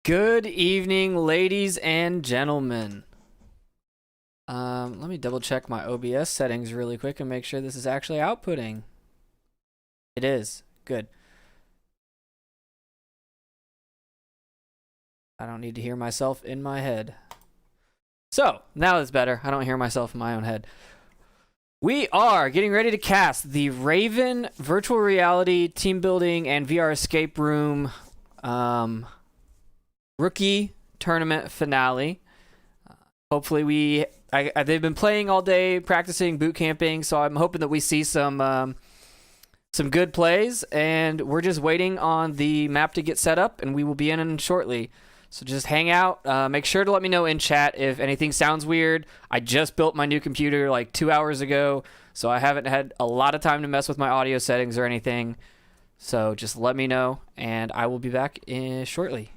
Good evening, ladies and gentlemen. Let me double check my OBS settings really quick and make sure this is actually outputting. It is. Good. I don't need to hear myself in my head. So, now it's better. I don't hear myself in my own head. We are getting ready to cast the Raven virtual reality team building and VR escape room rookie tournament finale. Hopefully they've been playing all day, practicing, boot camping, so I'm hoping that we see some good plays, and we're just waiting on the map to get set up, and we will be in shortly. So just hang out. Make sure to let me know in chat if anything sounds weird. I just built my new computer like 2 hours ago, so I haven't had a lot of time to mess with my audio settings or anything. So just let me know, and I will be back shortly.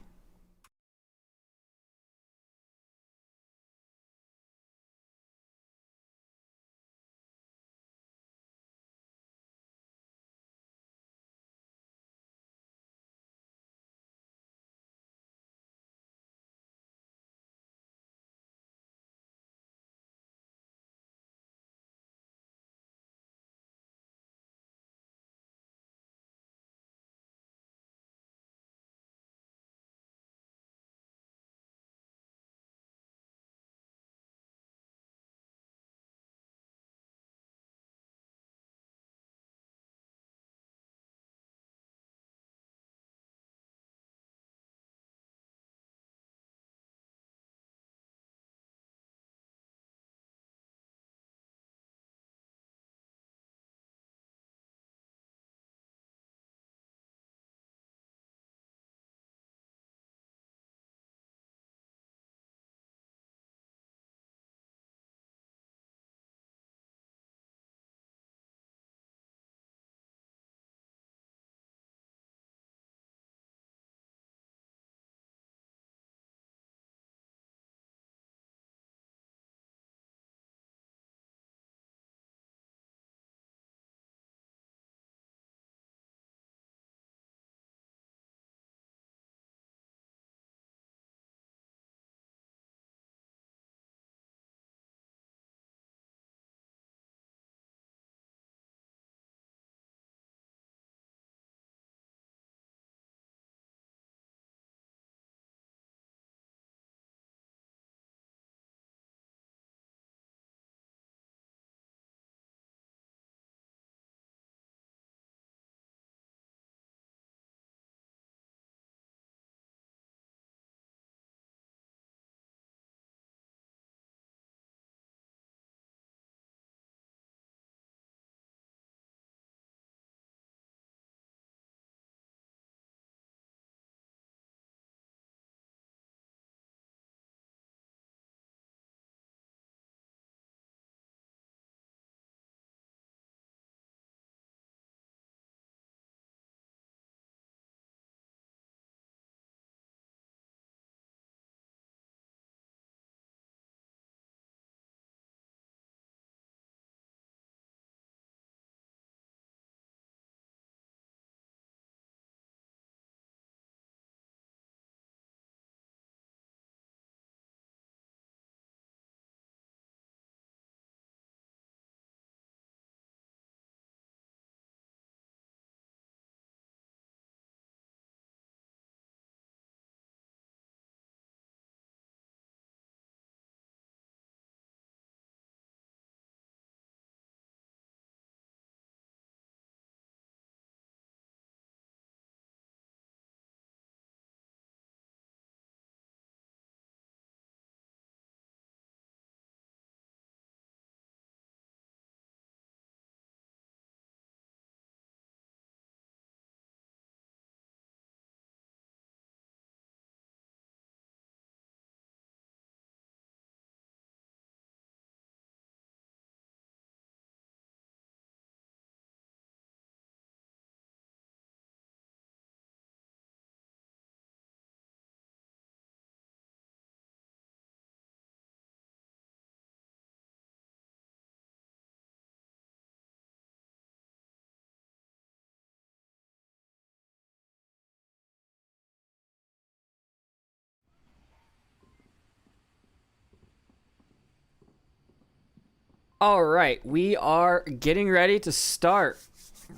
All right, we are getting ready to start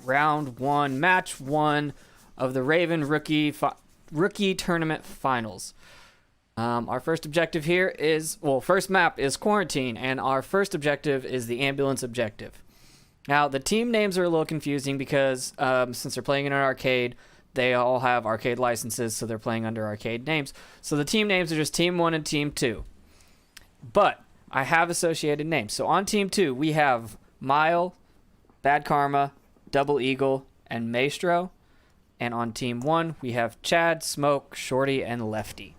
round one, match one of the Raven rookie tournament finals. Our first objective here is, first map is Quarantine, and our first objective is the Ambulance objective. Now, the team names are a little confusing because since they're playing in an arcade, they all have arcade licenses, so they're playing under arcade names. So the team names are just Team 1 and Team 2. But I have associated names. So on Team 2, we have Mile, Bad Karma, Double Eagle, and Maestro. And on Team 1, we have Chad, Smoke, Shorty, and Lefty.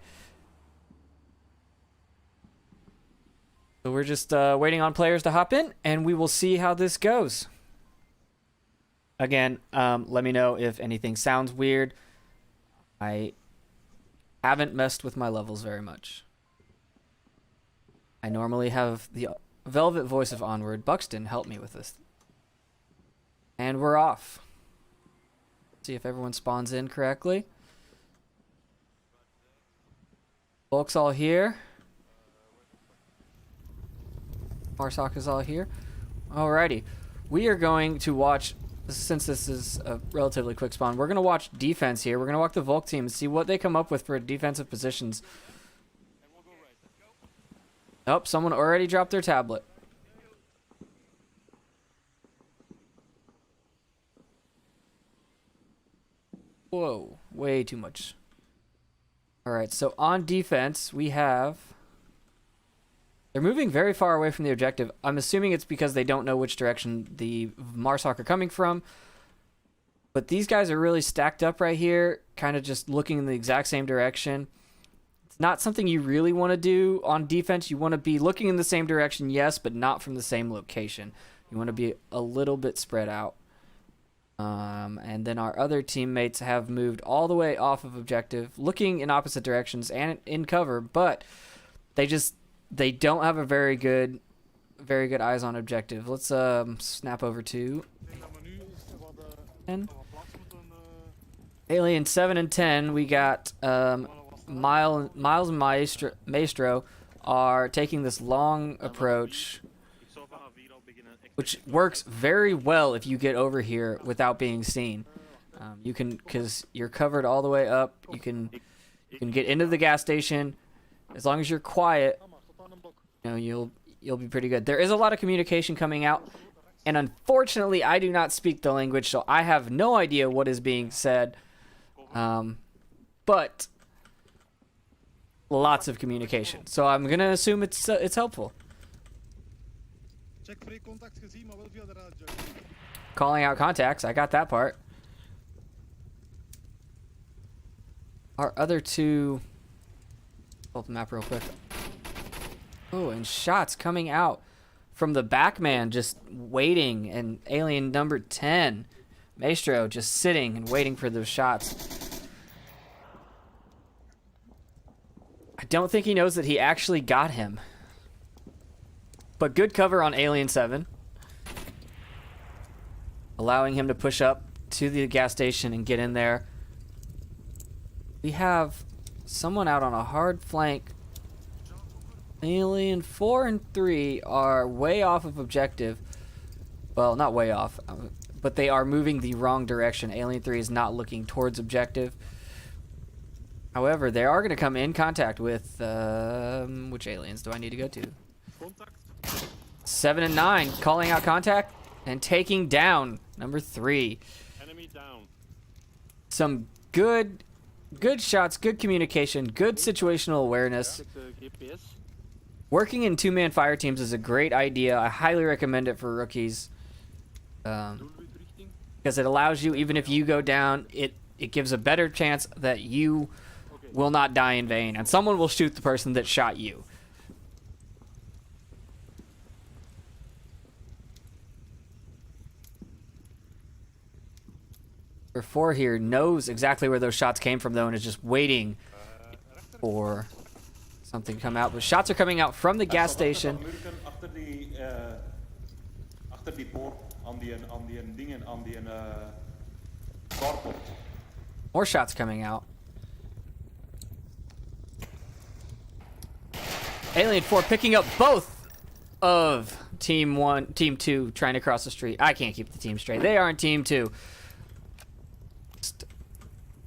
So we're just waiting on players to hop in, and we will see how this goes. Again, let me know if anything sounds weird. I haven't messed with my levels very much. I normally have the velvet voice of Onward. Buxton help me with this. And we're off. See if everyone spawns in correctly. Bulk's all here. Marsoc is all here. Alrighty. We are going to watch, since this is a relatively quick spawn, we're going to watch defense here. We're going to walk the Volk team and see what they come up with for defensive positions. Oh, someone already dropped their tablet. Whoa, way too much. Alright, so on defense, we have... They're moving very far away from the objective. I'm assuming it's because they don't know which direction the Marsoc are coming from. But these guys are really stacked up right here, kind of just looking in the exact same direction. It's not something you really want to do on defense. You want to be looking in the same direction, yes, but not from the same location. You want to be a little bit spread out. And then our other teammates have moved all the way off of objective, looking in opposite directions and in cover, but they don't have a very good eyes on objective. Let's snap over to 10. Alien 7 and 10. We got Miles and Maestro are taking this long approach, which works very well if you get over here without being seen. You can, because you're covered all the way up. You can get into the gas station as long as you're quiet. You know, you'll be pretty good. There is a lot of communication coming out, and unfortunately, I do not speak the language, so I have no idea what is being said. But lots of communication, so I'm gonna assume it's helpful. Calling out contacts, I got that part. Our other two... Pull up the map real quick. Oh, and shots coming out from the back man, just waiting, and alien number 10, Maestro, just sitting and waiting for those shots. I don't think he knows that he actually got him. But good cover on Alien 7. Allowing him to push up to the gas station and get in there. We have someone out on a hard flank. Alien 4 and 3 are way off of objective. Well, not way off, but they are moving the wrong direction. Alien 3 is not looking towards objective. However, they are going to come in contact with... which aliens do I need to go to? 7 and 9, calling out contact and taking down number 3. Enemy down. Some good shots, good communication, good situational awareness. Working in two-man fire teams is a great idea. I highly recommend it for rookies. Because it allows you, even if you go down, it gives a better chance that you will not die in vain. And someone will shoot the person that shot you. Number 4 here knows exactly where those shots came from, though, and is just waiting for something to come out. But shots are coming out from the gas station. More shots coming out. Alien 4 picking up both of Team 2 trying to cross the street. I can't keep the team straight. They aren't Team 2.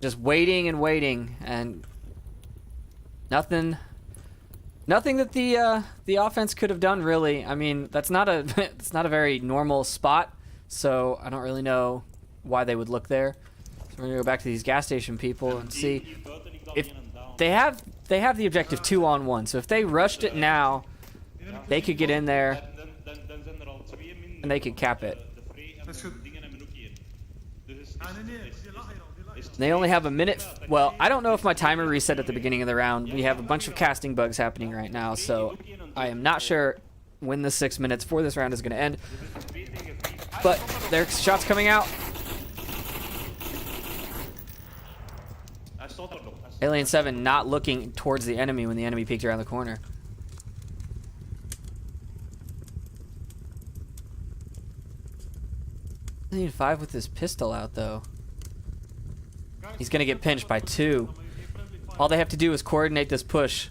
Just waiting and waiting, and nothing that the offense could have done really. I mean, that's not a it's not a very normal spot, so I don't really know why they would look there. So we're gonna go back to these gas station people and see if they have the objective 2-on-1. So if they rushed it now, they could get in there and they could cap it. They only have a minute. Well, I don't know if my timer reset at the beginning of the round. We have a bunch of casting bugs happening right now, so I am not sure when the 6 minutes for this round is going to end. But there's shots coming out. Alien 7 not looking towards the enemy when the enemy peeked around the corner. Alien 5 with his pistol out, though. He's going to get pinched by 2. All they have to do is coordinate this push.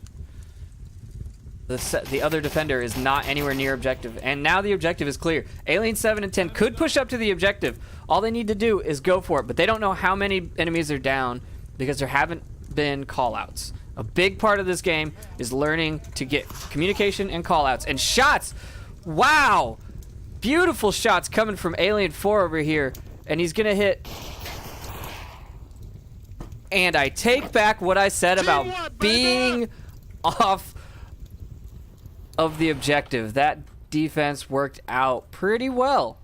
The other defender is not anywhere near objective. And now the objective is clear. Alien 7 and 10 could push up to the objective. All they need to do is go for it. But they don't know how many enemies are down because there haven't been callouts. A big part of this game is learning to get communication and callouts. And shots! Wow! Beautiful shots coming from Alien 4 over here. And he's going to hit... And I take back what I said about being off of the objective. That defense worked out pretty well.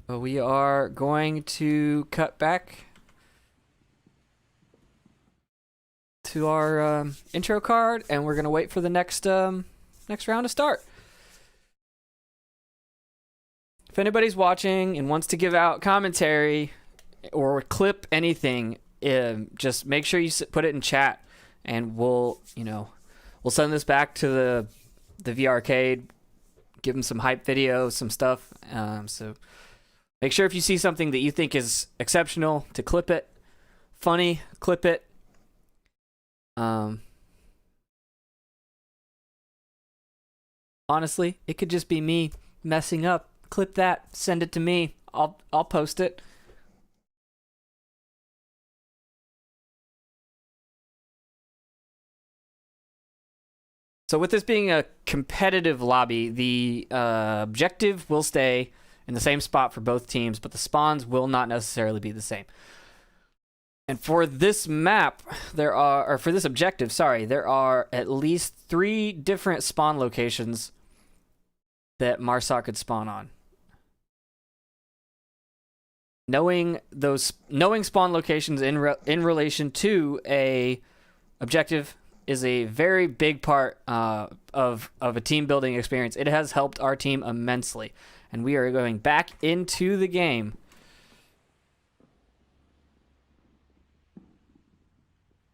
But we are going to cut back to our intro card, and we're going to wait for the next round to start. If anybody's watching and wants to give out commentary or clip anything, just make sure you put it in chat, and we'll send this back to the VR Arcade, give them some hype videos, some stuff. So make sure if you see something that you think is exceptional to clip it, funny, clip it. Honestly, it could just be me messing up. Clip that, send it to me. I'll post it. So with this being a competitive lobby, the objective will stay in the same spot for both teams, but the spawns will not necessarily be the same. And for this map, there are at least 3 different spawn locations that Marsoc could spawn on. Knowing spawn locations in relation to a objective is a very big part of a team building experience. It has helped our team immensely, and we are going back into the game.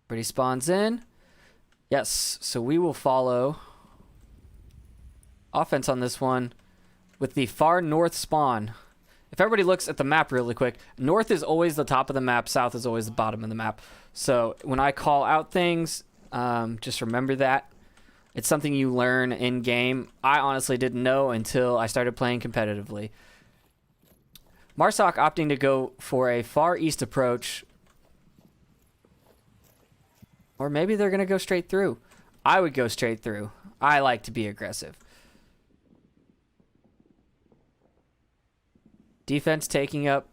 Everybody spawns in. Yes, so we will follow offense on this one with the far north spawn. If everybody looks at the map really quick, north is always the top of the map, south is always the bottom of the map. So when I call out things, just remember that. It's something you learn in game. I honestly didn't know until I started playing competitively. Marsoc opting to go for a far east approach. Or maybe they're going to go straight through. I would go straight through. I like to be aggressive. Defense taking up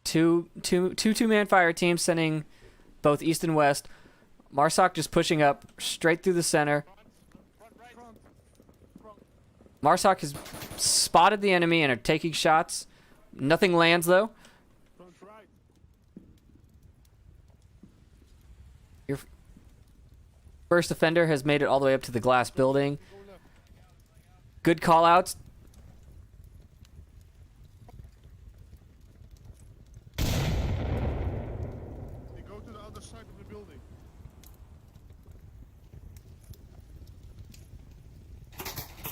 two-man fire teams, sending both east and west. Marsoc just pushing up straight through the center. Marsoc has spotted the enemy and are taking shots. Nothing lands, though. Your first offender has made it all the way up to the glass building. Good call-outs.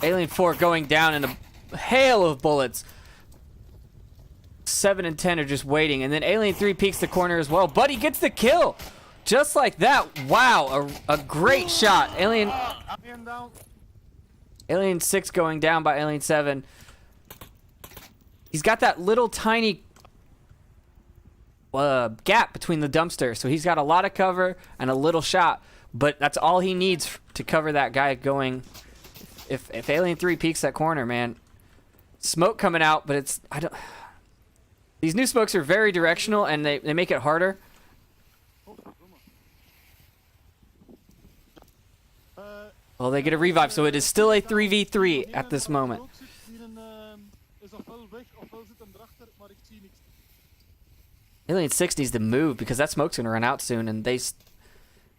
Alien 4 going down in a hail of bullets. 7 and 10 are just waiting. And then Alien 3 peeks the corner as well. But he gets the kill. Just like that. Wow, a great shot. Alien 6 going down by Alien 7. He's got that little tiny gap between the dumpster, so he's got a lot of cover and a little shot, but that's all he needs to cover that guy going. If Alien 3 peeks that corner, man, smoke coming out, but these new smokes are very directional and they make it harder. Well, they get a revive, so it is still a 3v3 at this moment. Alien 6 needs to move because that smoke's gonna run out soon, and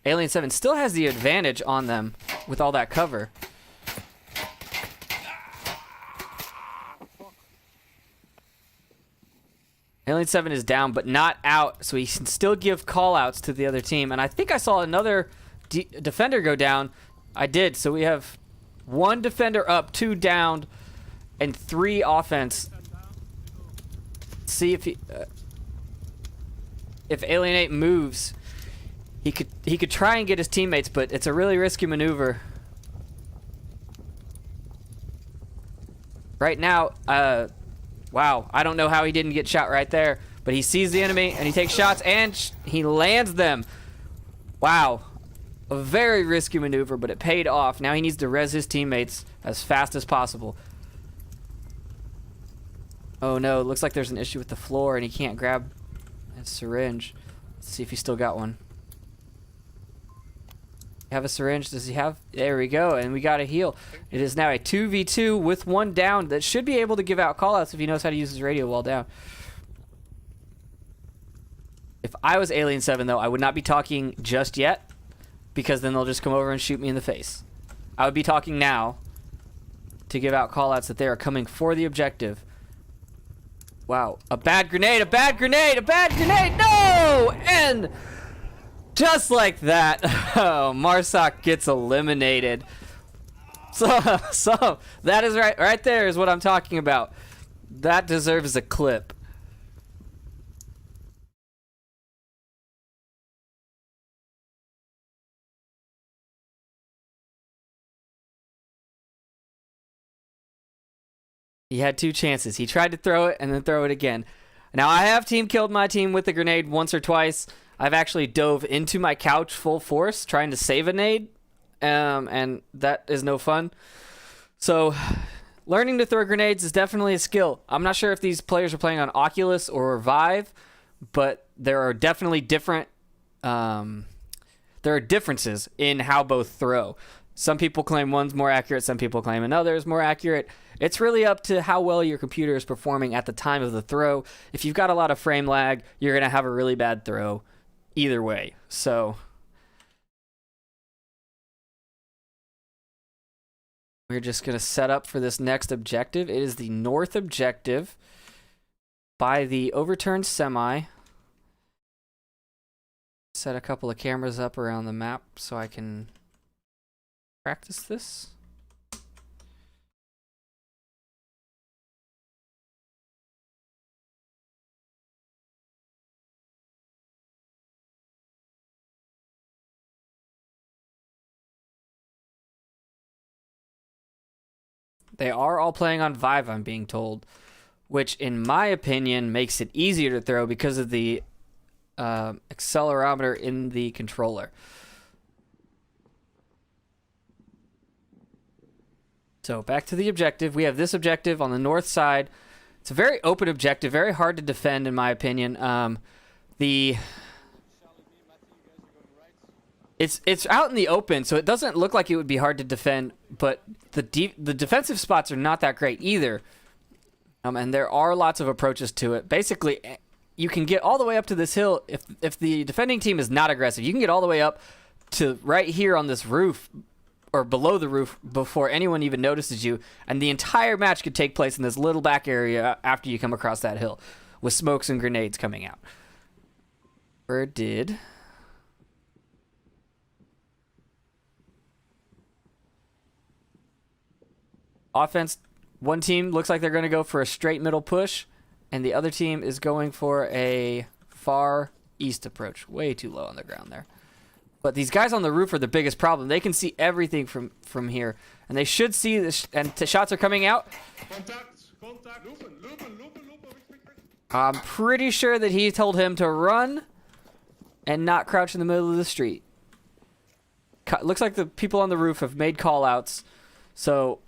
Alien 7 still has the advantage on them with all that cover. Alien 7 is down, but not out, so he can still give call-outs to the other team. And I think I saw another defender go down. I did, so we have 1 defender up, 2 down, and 3 offense. See if Alien 8 moves, he could try and get his teammates, but it's a really risky maneuver. Right now, wow, I don't know how he didn't get shot right there, but he sees the enemy and he takes shots and he lands them. Wow, a very risky maneuver, but it paid off. Now he needs to res his teammates as fast as possible. Oh no, it looks like there's an issue with the floor and he can't grab his syringe. Let's see if he still got one. Have a syringe? Does he have? There we go, and we got a heal. It is now a 2v2 with 1 down that should be able to give out callouts if he knows how to use his radio while down. If I was Alien 7, though, I would not be talking just yet, because then they'll just come over and shoot me in the face. I would be talking now to give out callouts that they are coming for the objective. Wow, a bad grenade, a bad grenade, a bad grenade, no! And just like that, oh, Marsoc gets eliminated. So that is right there is what I'm talking about. That deserves a clip. He had 2 chances. He tried to throw it and then throw it again. Now, I have team killed my team with a grenade once or twice. I've actually dove into my couch full force trying to save a nade, and that is no fun. So, learning to throw grenades is definitely a skill. I'm not sure if these players are playing on Oculus or Vive, but there are definitely different. There are differences in how both throw. Some people claim one's more accurate. Some people claim another is more accurate. It's really up to how well your computer is performing at the time of the throw. If you've got a lot of frame lag, you're going to have a really bad throw either way. So we're just going to set up for this next objective. It is the north objective by the overturned semi. Set a couple of cameras up around the map so I can practice this. They are all playing on Vive, I'm being told, which in my opinion makes it easier to throw because of the accelerometer in the controller. So back to the objective. We have this objective on the north side. It's a very open objective, very hard to defend in my opinion. It's out in the open, so it doesn't look like it would be hard to defend, but the defensive spots are not that great either. And there are lots of approaches to it. Basically, you can get all the way up to this hill. If the defending team is not aggressive, you can get all the way up to right here on this roof or below the roof before anyone even notices you, and the entire match could take place in this little back area after you come across that hill with smokes and grenades coming out. Or it did. Offense, one team looks like they're going to go for a straight middle push, and the other team is going for a far east approach. Way too low on the ground there. But these guys on the roof are the biggest problem. They can see everything from here. And they should see this. And shots are coming out. I'm pretty sure that he told him to run and not crouch in the middle of the street. Looks like the people on the roof have made call-outs. So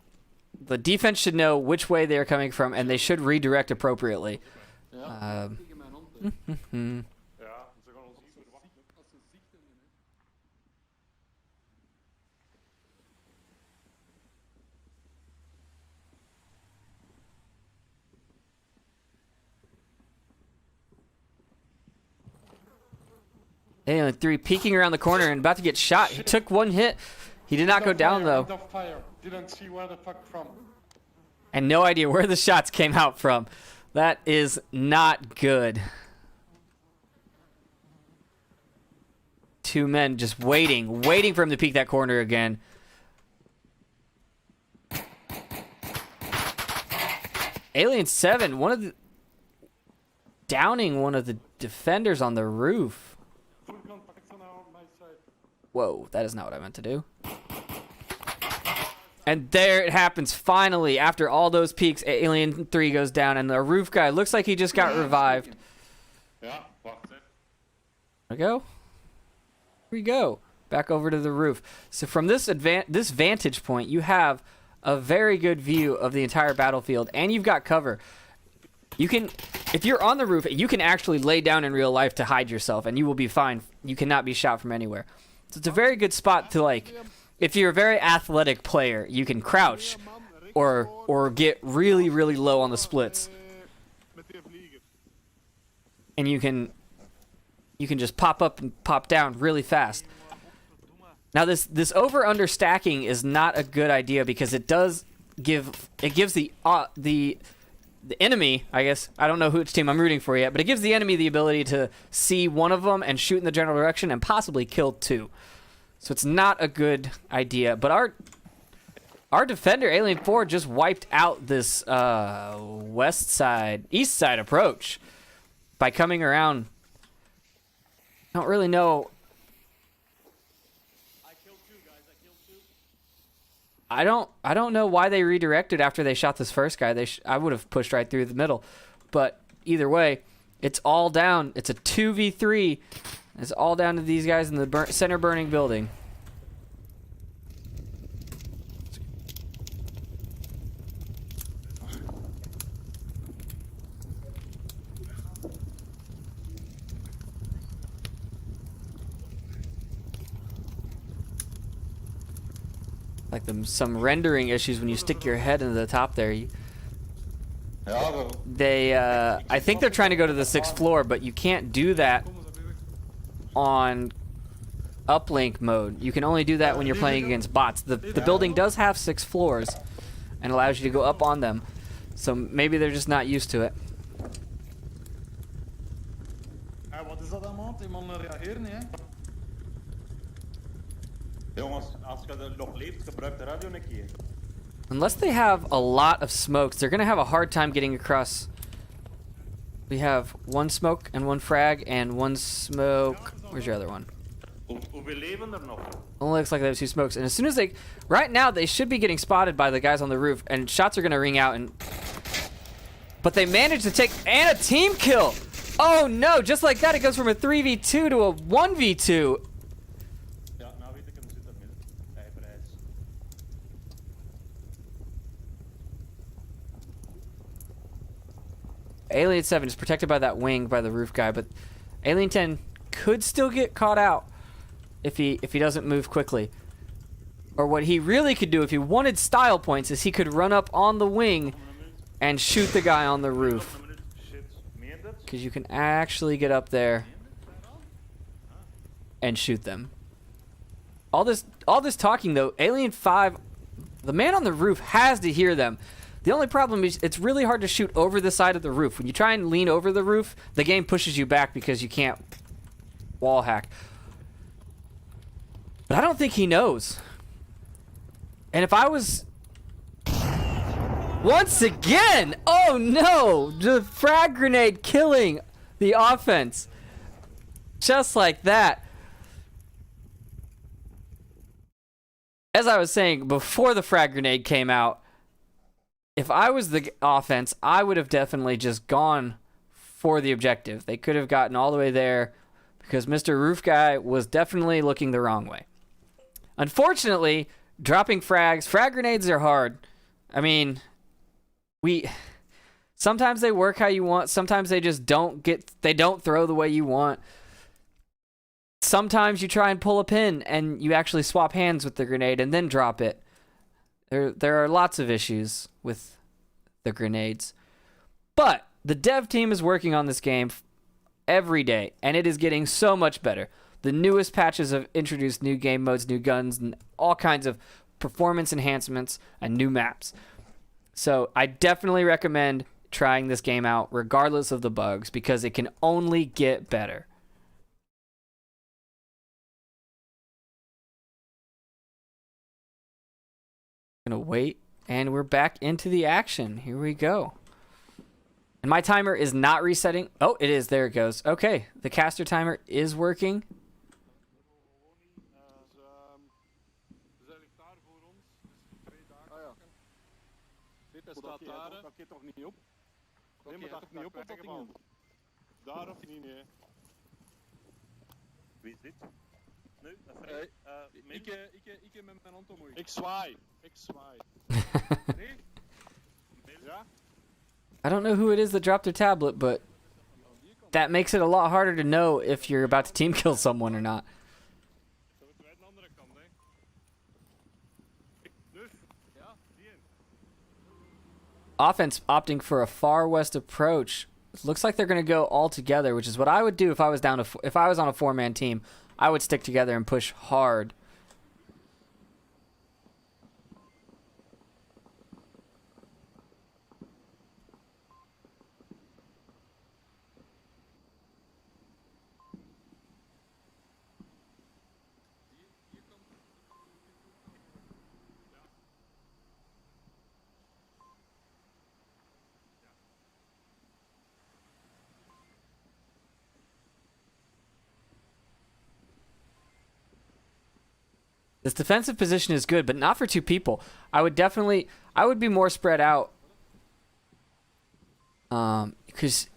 the defense should know which way they're coming from, and they should redirect appropriately. Alien 3 peeking around the corner and about to get shot. He took one hit. He did not go down, though. Didn't see where the fuck from. And no idea where the shots came out from. That is not good. Two men just waiting for him to peek that corner again. Alien 7, downing one of the defenders on the roof. Whoa, that is not what I meant to do. And there it happens finally. After all those peaks, Alien 3 goes down, and the roof guy looks like he just got revived. There we go. Here we go. Back over to the roof. So from this vantage point, you have a very good view of the entire battlefield, and you've got cover. You can, if you're on the roof, you can actually lay down in real life to hide yourself, and you will be fine. You cannot be shot from anywhere. So it's a very good spot to, like, if you're a very athletic player, you can crouch or get really, really low on the splits. And you can just pop up and pop down really fast. Now this over-under stacking is not a good idea because it gives the enemy, I guess, I don't know which team I'm rooting for yet, but it gives the enemy the ability to see one of them and shoot in the general direction and possibly kill two. So it's not a good idea. But our defender, Alien 4, just wiped out this east side approach by coming around. I don't really know. I killed two, guys. I killed two. I don't know why they redirected after they shot this first guy. I would have pushed right through the middle. But either way, it's all down. It's a 2v3. It's all down to these guys in the center burning building. Like some rendering issues when you stick your head into the top there. I think they're trying to go to the 6th floor, but you can't do that on uplink mode. You can only do that when you're playing against bots. The building does have 6 floors and allows you to go up on them. So maybe they're just not used to it. Wat is dat allemaal? Iemand reageren, hè? Jongens, als je er nog leeft, gebruik de radio een keer. Unless they have a lot of smokes, they're going to have a hard time getting across. We have one smoke and one frag and one smoke. Where's your other one? Hoeveel leven er nog? Only looks like they have 2 smokes. And as soon as they... Right now, they should be getting spotted by the guys on the roof. And shots are going to ring out. But they managed to take... And a team kill! Oh no! Just like that, it goes from a 3v2 to a 1v2. Ja, nou weet ik hem zit er midden. Hij prijs. Alien 7 is protected by that wing by the roof guy, but Alien 10 could still get caught out if he doesn't move quickly. Or what he really could do if he wanted style points is he could run up on the wing and shoot the guy on the roof. Because you can actually get up there and shoot them. All this talking though, Alien 5, the man on the roof has to hear them. The only problem is it's really hard to shoot over the side of the roof. When you try and lean over the roof, the game pushes you back because you can't wall hack. But I don't think he knows. And if I was... Once again! Oh no! The frag grenade killing the offense. Just like that. As I was saying, before the frag grenade came out, if I was the offense, I would have definitely just gone for the objective. They could have gotten all the way there because Mr. Roof Guy was definitely looking the wrong way. Unfortunately, dropping frag grenades are hard. I mean, sometimes they work how you want, sometimes they just don't throw the way you want. Sometimes you try and pull a pin and you actually swap hands with the grenade and then drop it. There are lots of issues with the grenades. But the dev team is working on this game every day, and it is getting so much better. The newest patches have introduced new game modes, new guns, and all kinds of performance enhancements and new maps. So I definitely recommend trying this game out regardless of the bugs because it can only get better. Gonna wait, and we're back into the action. Here we go. And my timer is not resetting. Oh, it is. There it goes. Okay, the caster timer is working. Dat keert toch niet op? Nee, maar dat niet op op dat ding. Daar of niet, nee. Wie is dit? Nee, dat is Frank. Ik met mijn hand omhoog. Ik zwaai. Nee? Ja? I don't know who it is that dropped their tablet, but that makes it a lot harder to know if you're about to team kill someone or not. Offense opting for a far west approach. It looks like they're going to go all together, which is what I would do if I was if I was on a 4-man team. I would stick together and push hard. This defensive position is good, but not for two people. I would be more spread out. Because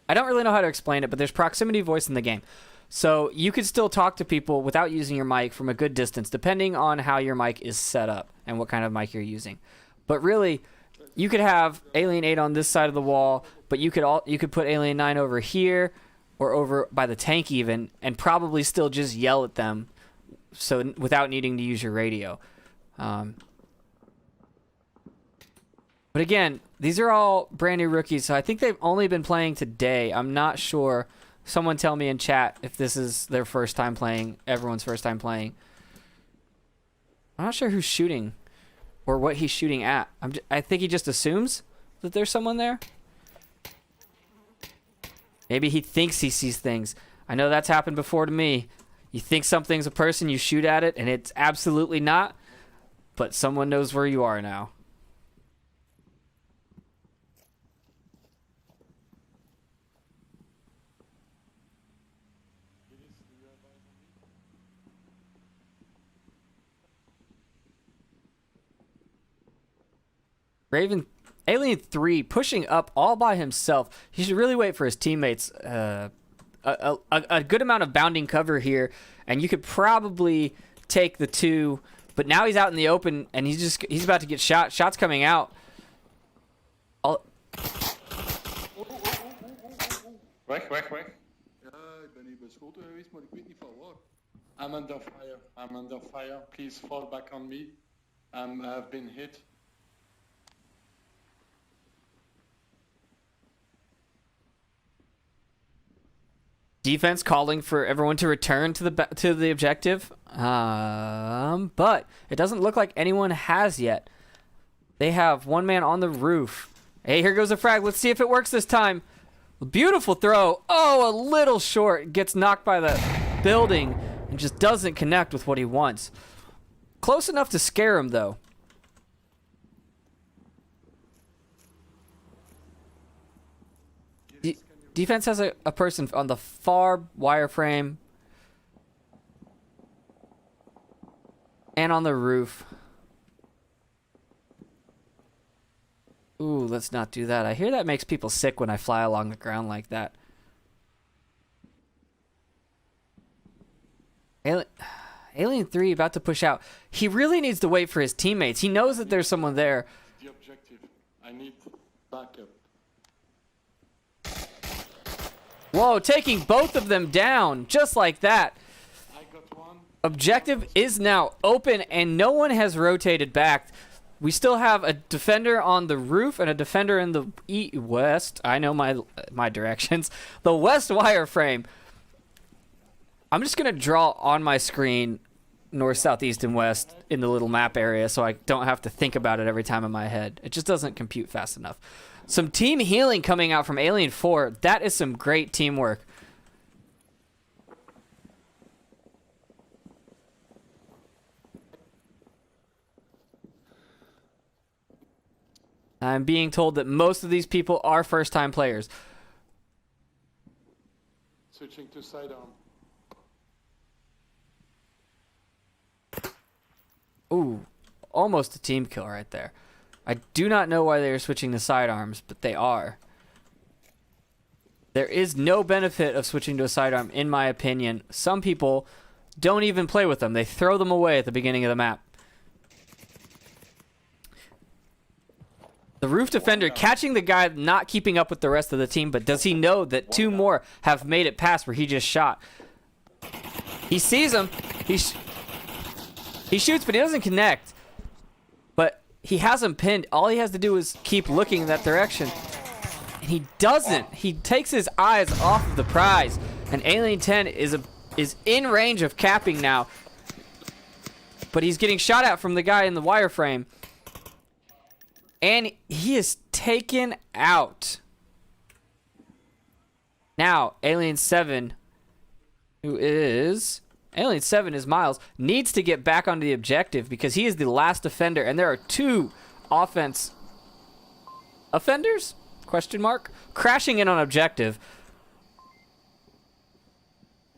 I don't really know how to explain it, but there's proximity voice in the game. So you could still talk to people without using your mic from a good distance, depending on how your mic is set up and what kind of mic you're using. But really, you could have Alien 8 on this side of the wall, but you could put Alien 9 over here or over by the tank even, and probably still just yell at them. So without needing to use your radio. But again, these are all brand new rookies, so I think they've only been playing today. I'm not sure. Someone tell me in chat if this is their first time playing, everyone's first time playing. I'm not sure who's shooting or what he's shooting at. I think he just assumes that there's someone there. Maybe he thinks he sees things. I know that's happened before to me. You think something's a person, you shoot at it, and it's absolutely not, but someone knows where you are now. Alien 3 pushing up all by himself. He should really wait for his teammates. A good amount of bounding cover here, and you could probably take the two, but now he's out in the open and he's about to get shot. Shots coming out. Weg. Ja, ik ben hier beschoten geweest, maar ik weet niet van waar. I'm under fire. Please fall back on me. I've been hit. Defense calling for everyone to return to the objective, but it doesn't look like anyone has yet. They have one man on the roof. Hey, here goes a frag. Let's see if it works this time. Beautiful throw. Oh, a little short. Gets knocked by the building and just doesn't connect with what he wants. Close enough to scare him, though. Defense has a person on the far wireframe and on the roof. Ooh, let's not do that. I hear that makes people sick when I fly along the ground like that. Alien 3 about to push out. He really needs to wait for his teammates. He knows that there's someone there. The objective. I need backup. Whoa, taking both of them down just like that. I got one. Objective is now open and no one has rotated back. We still have a defender on the roof and a defender in the west. I know my directions. The west wireframe. I'm just going to draw on my screen north, south, east, and west in the little map area so I don't have to think about it every time in my head. It just doesn't compute fast enough. Some team healing coming out from Alien 4. That is some great teamwork. I'm being told that most of these people are first-time players. Switching to sidearm. Ooh, almost a team kill right there. I do not know why they are switching to sidearms, but they are. There is no benefit of switching to a sidearm, in my opinion. Some people don't even play with them. They throw them away at the beginning of the map. The roof defender catching the guy not keeping up with the rest of the team, but does he know that two more have made it past where he just shot? He sees him. He shoots, but he doesn't connect. But he has him pinned. All he has to do is keep looking in that direction. And he doesn't. He takes his eyes off of the prize. And Alien 10 is in range of capping now. But he's getting shot at from the guy in the wireframe. And he is taken out. Now, Alien 7, Alien 7 is Miles, needs to get back onto the objective because he is the last offender, and there are two offense offenders? Question mark? Crashing in on objective.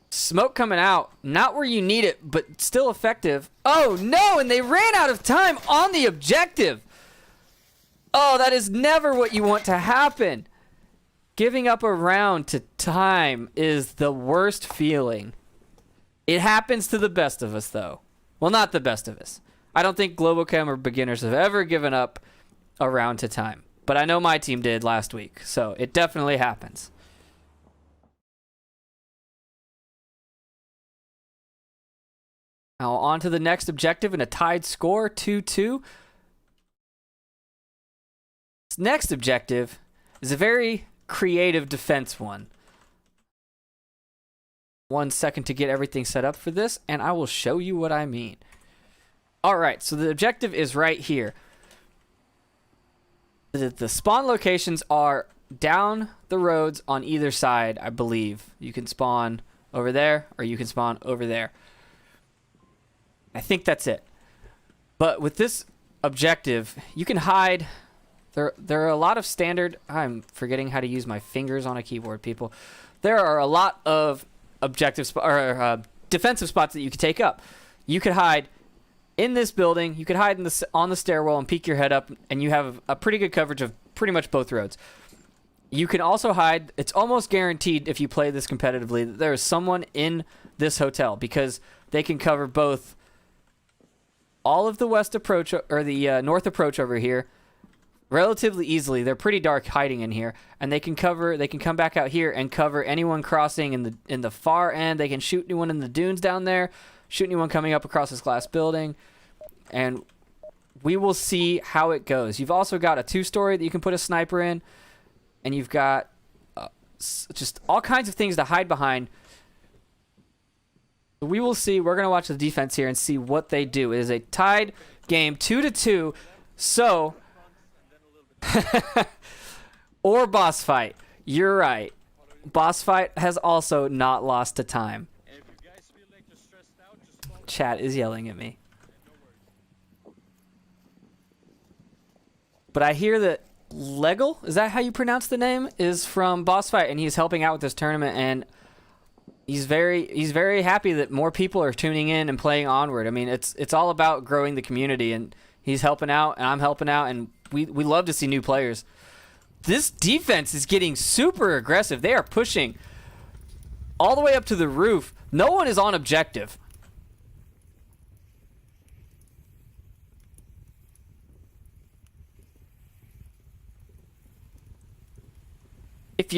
Smoke coming out. Not where you need it, but still effective. Oh, no, and they ran out of time on the objective. Oh, that is never what you want to happen. Giving up a round to time is the worst feeling. It happens to the best of us, though. Well, not the best of us. I don't think Globochem or beginners have ever given up a round to time. But I know my team did last week, so it definitely happens. Now on to the next objective in a tied score, 2-2. This next objective is a very creative defense one. 1 second to get everything set up for this, and I will show you what I mean. All right, so the objective is right here. The spawn locations are down the roads on either side, I believe. You can spawn over there, or you can spawn over there. I think that's it. But with this objective, you can hide. There are a lot of standard... I'm forgetting how to use my fingers on a keyboard, people. There are a lot of defensive spots that you could take up. You could hide in this building. You could hide on the stairwell and peek your head up, and you have a pretty good coverage of pretty much both roads. You can also hide. It's almost guaranteed if you play this competitively that there is someone in this hotel because they can cover both all of the west approach or the north approach over here relatively easily. They're pretty dark hiding in here, and they can come back out here and cover anyone crossing in the far end. They can shoot anyone in the dunes down there, shoot anyone coming up across this glass building, and we will see how it goes. You've also got a 2-story that you can put a sniper in, and you've got just all kinds of things to hide behind. We will see. We're going to watch the defense here and see what they do. It is a tied game, 2-2. So, or boss fight. You're right. Boss fight has also not lost to time. Chat is yelling at me. But I hear that Legal, is that how you pronounce the name? Is from Boss Fight, and he's helping out with this tournament, and he's very happy that more people are tuning in and playing Onward. I mean, it's all about growing the community, and he's helping out, and I'm helping out, and we love to see new players. This defense is getting super aggressive. They are pushing all the way up to the roof. No one is on objective. If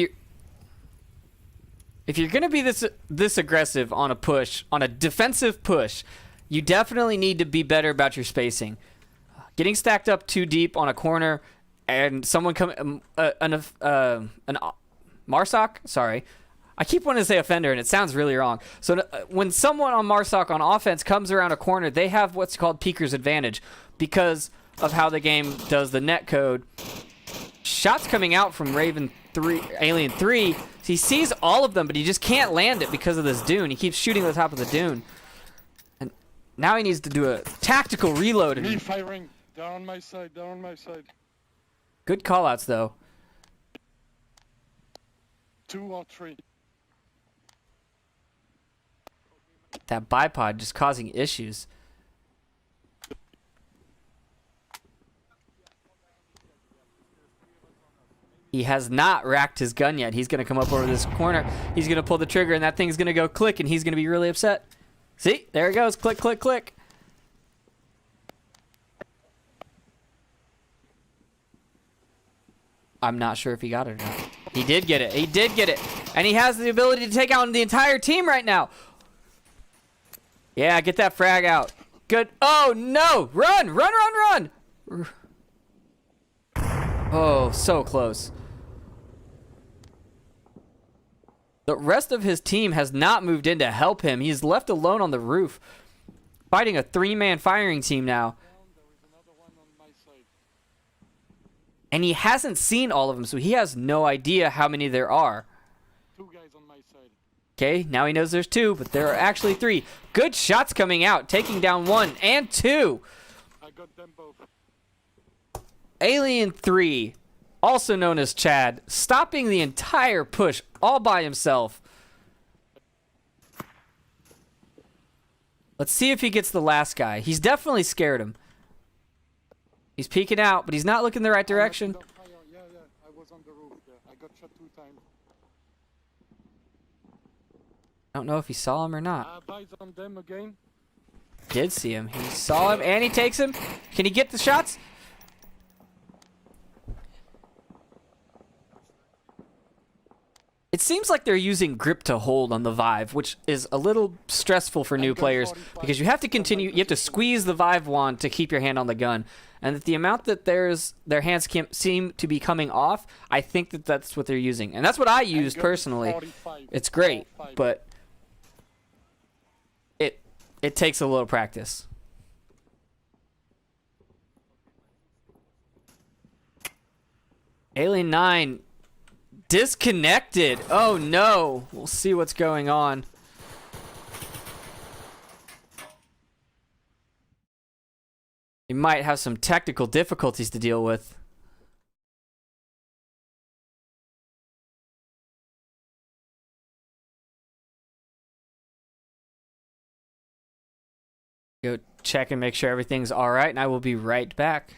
you're going to be this aggressive on a push, on a defensive push, you definitely need to be better about your spacing. Getting stacked up too deep on a corner and someone an Marsoc, sorry. I keep wanting to say offender and it sounds really wrong. So when someone on Marsoc on offense comes around a corner, they have what's called peeker's advantage because of how the game does the net code. Shots coming out from Alien 3, he sees all of them, but he just can't land it because of this dune. He keeps shooting at the top of the dune. And now he needs to do a tactical reload. Me firing. They're on my side. They're on my side. Good callouts, though. 2 or 3. That bipod just causing issues. He has not racked his gun yet. He's going to come up over this corner. He's going to pull the trigger, and that thing's going to go click, and he's going to be really upset. See? There it goes. Click, click, click. I'm not sure if he got it or not. He did get it. He did get it. And he has the ability to take out the entire team right now. Yeah, get that frag out. Good. Oh, no. Run, run, run, run. Oh, so close. The rest of his team has not moved in to help him. He's left alone on the roof, fighting a 3-man firing team now. And he hasn't seen all of them, so he has no idea how many there are. 2 guys on my side. Okay, now he knows there's 2, but there are actually 3. Good shots coming out, taking down 1 and 2. I got them both. Alien 3, also known as Chad, stopping the entire push all by himself. Let's see if he gets the last guy. He's definitely scared him. He's peeking out, but he's not looking the right direction. Yeah, I was on the roof. Yeah. I got shot 2 times. I don't know if he saw him or not. Eyes on them again. Did see him. He saw him, and he takes him. Can he get the shots? It seems like they're using grip to hold on the Vive, which is a little stressful for new players because you have to continue, you have to squeeze the Vive wand to keep your hand on the gun. And the amount that their hands seem to be coming off, I think that that's what they're using. And that's what I use personally. It's great, but it takes a little practice. Alien 9 disconnected. Oh no. We'll see what's going on. You might have some technical difficulties to deal with. Go check and make sure everything's all right, and I will be right back.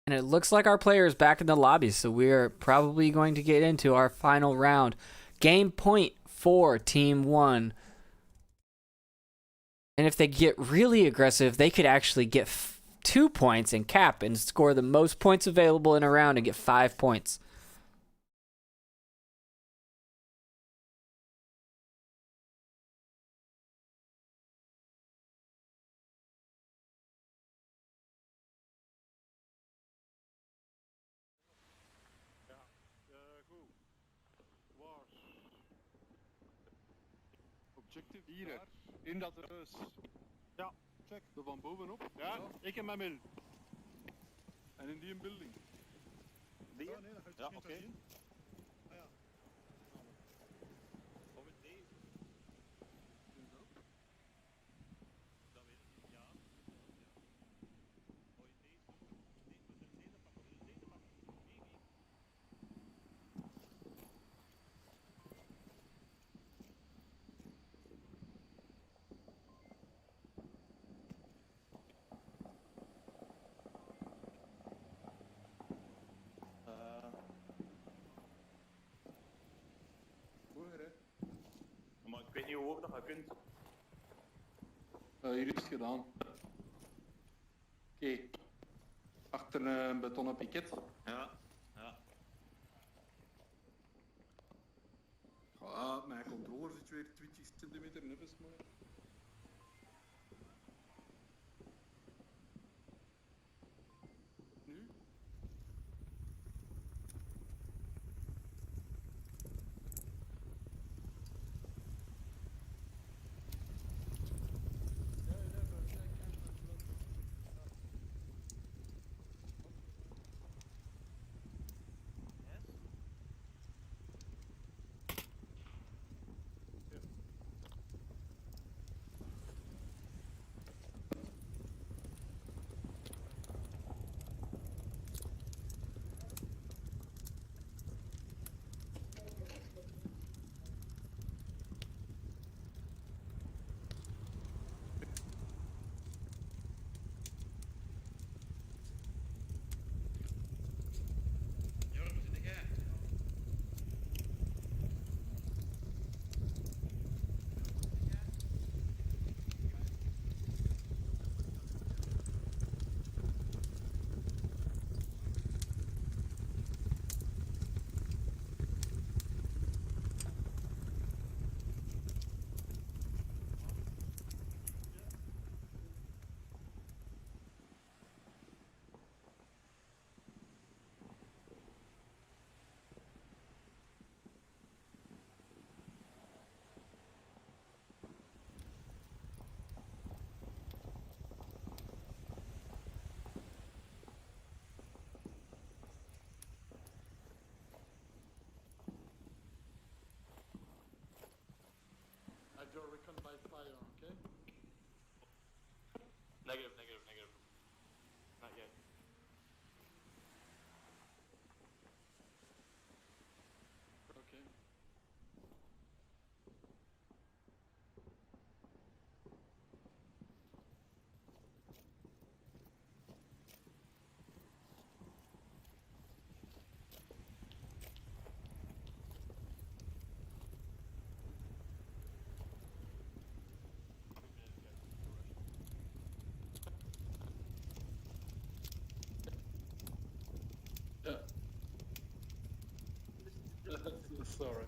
And it looks like our player is back in the lobby, so we are probably going to get into our final round. Game point for Team 1. And if they get really aggressive, they could actually get 2 points and cap and score the most points available in a round and get 5 points. Goed. Waar? Objective hier, in dat huis. Ja, check. Zo van bovenop. Ja, ik en mijn mil. En in die building. Die? Ja, nee, dat ga je Ja, niet oké. zien. Ah ja. Kom het deze? Dat weet ik niet, ja. Ooit deze? We zullen deze pakken, we zullen deze pakken. Wie? Hoger, hè. Maar ik weet niet hoe hoog dat je kunt. Hier is het gedaan. Oké. Achter een betonnen piket. Ja, ja. Ah, mijn controller zit weer 20 centimeter nevens mij. Nu? Have your recon by fire, okay? Negative, negative, negative. Not yet. Okay. Yeah. Sorry.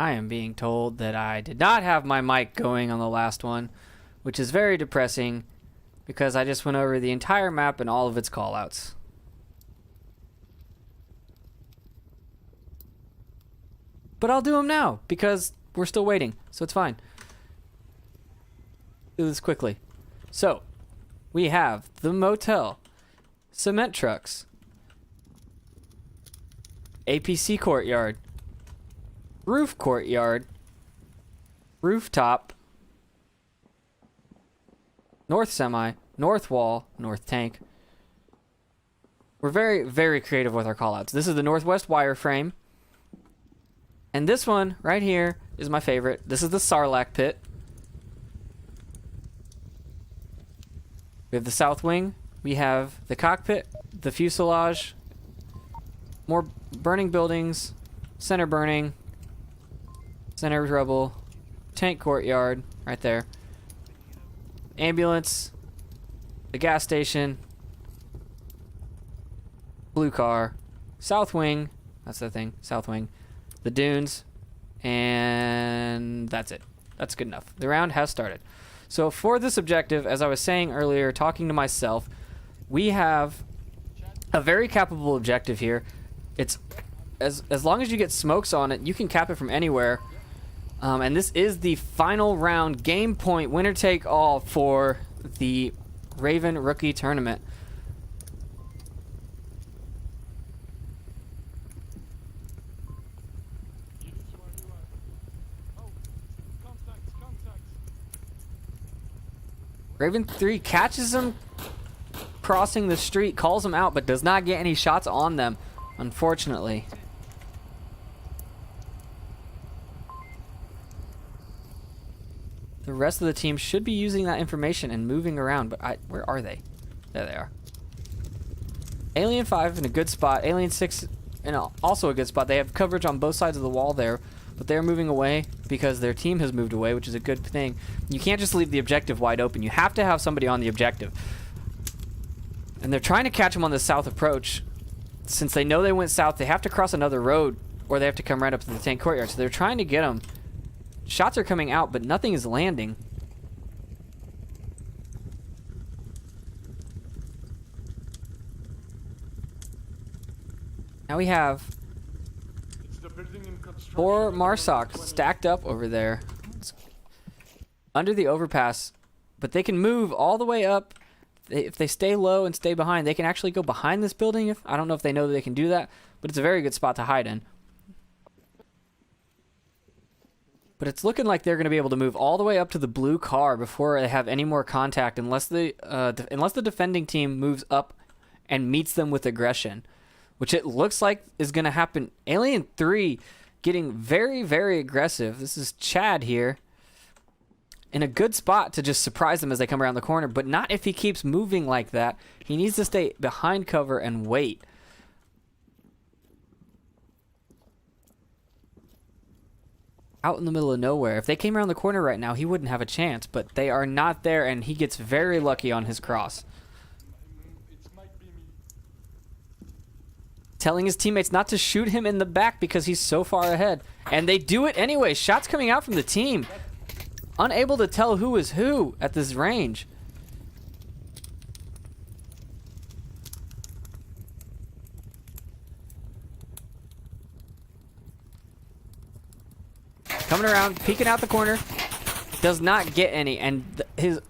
I am being told that I did not have my mic going on the last one, which is very depressing because I just went over the entire map and all of its callouts. But I'll do them now because we're still waiting, so it's fine. Do this quickly. So, we have the motel, cement trucks, APC courtyard, roof courtyard, rooftop, north semi, north wall, north tank. We're very, very creative with our callouts. This is the northwest wireframe. And this one right here is my favorite. This is the Sarlacc pit. We have the south wing. We have the cockpit, the fuselage, more burning buildings, center burning, center rubble, tank courtyard right there, ambulance, the gas station, blue car, south wing, that's the thing, south wing, the dunes, and that's it. That's good enough. The round has started. So for this objective, as I was saying earlier, talking to myself, we have a very capable objective here. It's as long as you get smokes on it, you can cap it from anywhere. And this is the final round, game point, winner take all for the Raven Rookie Tournament. Raven 3 catches him crossing the street, calls him out, but does not get any shots on them, unfortunately. The rest of the team should be using that information and moving around, but where are they? There they are. Alien 5 in a good spot. Alien 6 in also a good spot. They have coverage on both sides of the wall there, but they're moving away because their team has moved away, which is a good thing. You can't just leave the objective wide open. You have to have somebody on the objective. And they're trying to catch them on the south approach. Since they know they went south, they have to cross another road, or they have to come right up to the tank courtyard. So they're trying to get them. Shots are coming out, but nothing is landing. Now we have It's the building in construction. 4 Marsocs stacked up over there under the overpass, but they can move all the way up. If they stay low and stay behind, they can actually go behind this building. I don't know if they know that they can do that, but it's a very good spot to hide in. But it's looking like they're going to be able to move all the way up to the blue car before they have any more contact, unless the defending team moves up and meets them with aggression, which it looks like is going to happen. Alien 3 getting very, very aggressive. This is Chad here in a good spot to just surprise them as they come around the corner, but not if he keeps moving like that. He needs to stay behind cover and wait. Out in the middle of nowhere. If they came around the corner right now, he wouldn't have a chance, but they are not there, and he gets very lucky on his cross. It might be me. Telling his teammates not to shoot him in the back because he's so far ahead. And they do it anyway. Shots coming out from the team. Unable to tell who is who at this range. Coming around, peeking out the corner. Does not get any, and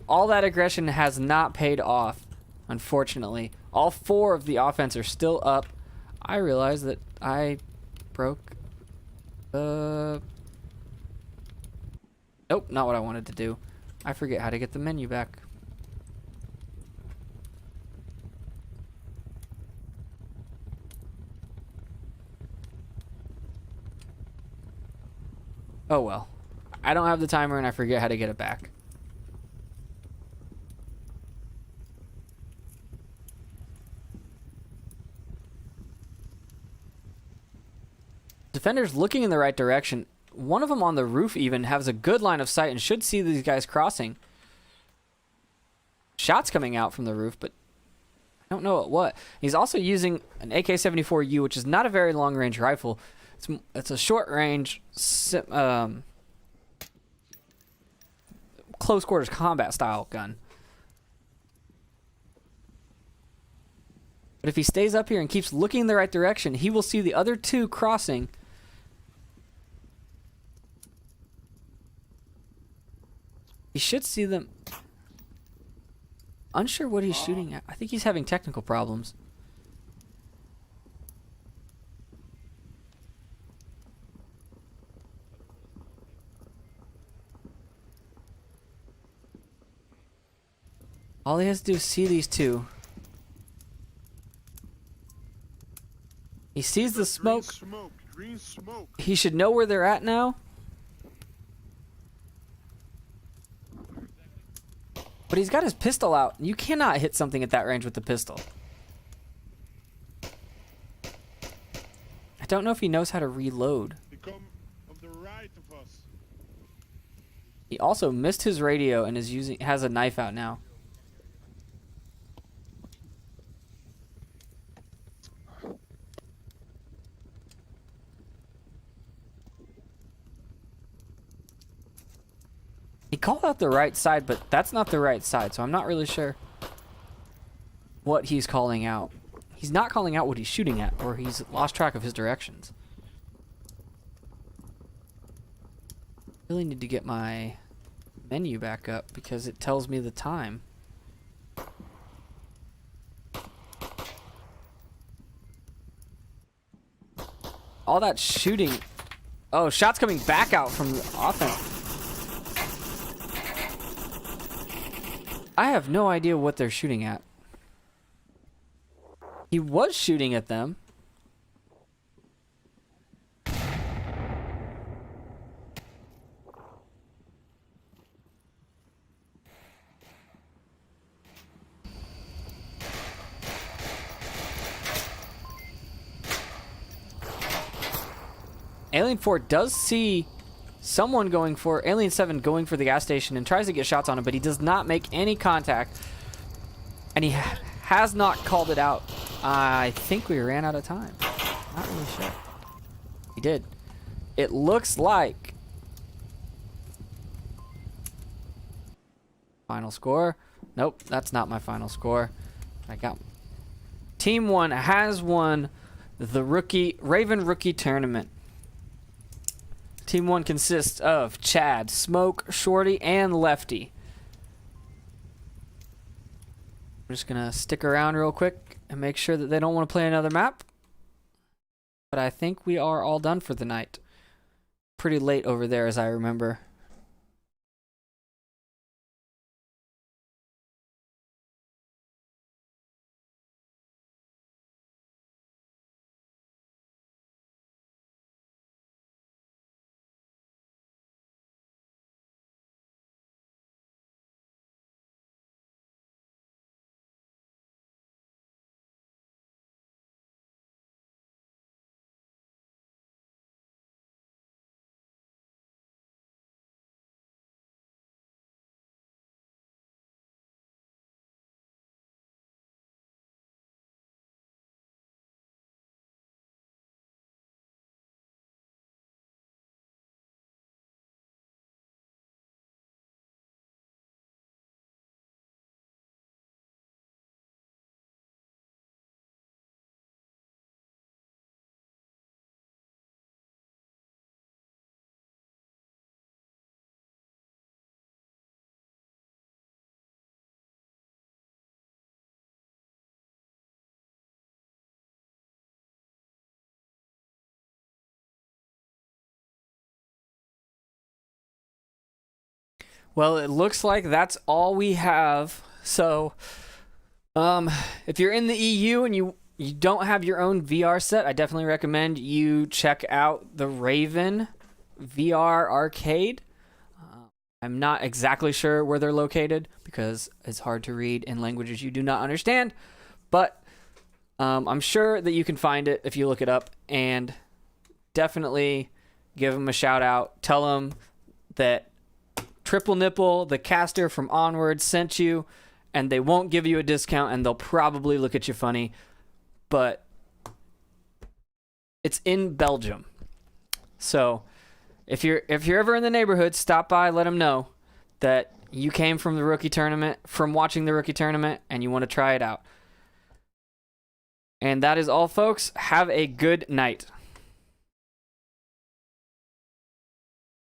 all that aggression has not paid off, unfortunately. All 4 of the offense are still up. I realize that I broke... Nope, not what I wanted to do. I forget how to get the menu back. Oh well. I don't have the timer and I forget how to get it back. Defenders looking in the right direction. One of them on the roof even has a good line of sight and should see these guys crossing. Shots coming out from the roof, but I don't know what. He's also using an AK-74U, which is not a very long-range rifle. It's a short range, close quarters combat style gun. But if he stays up here and keeps looking in the right direction, he will see the other two crossing. He should see them. Unsure what he's shooting at. I think he's having technical problems. All he has to do is see these two. He sees the smoke. Green smoke. He should know where they're at now. But he's got his pistol out. You cannot hit something at that range with the pistol. I don't know if he knows how to reload. They come on the right of us. He also missed his radio and has a knife out now. He called out the right side, but that's not the right side, so I'm not really sure what he's calling out. He's not calling out what he's shooting at, or he's lost track of his directions. Really need to get my menu back up because it tells me the time. All that shooting. Oh, shots coming back out from the offense. I have no idea what they're shooting at. He was shooting at them. Alien 4 does see someone going for Alien 7 going for the gas station and tries to get shots on him, but he does not make any contact, and he has not called it out. I think we ran out of time. Not really sure. He did. It looks like final score. Nope, that's not my final score. I got Team 1 has won the Raven Rookie Tournament. Team 1 consists of Chad, Smoke, Shorty, and Lefty. I'm just going to stick around real quick and make sure that they don't want to play another map. But I think we are all done for the night. Pretty late over there, as I remember. Well, it looks like that's all we have. So, if you're in the EU and you don't have your own VR set, I definitely recommend you check out the Raven VR Arcade. I'm not exactly sure where they're located because it's hard to read in languages you do not understand, but I'm sure that you can find it if you look it up, and definitely give them a shout out. Tell them that Triple Nipple, the caster from Onward, sent you, and they won't give you a discount, and they'll probably look at you funny, but it's in Belgium. So if you're ever in the neighborhood, stop by, let them know that you came from the rookie tournament, from watching the rookie tournament, and you want to try it out. And that is all, folks. Have a good night.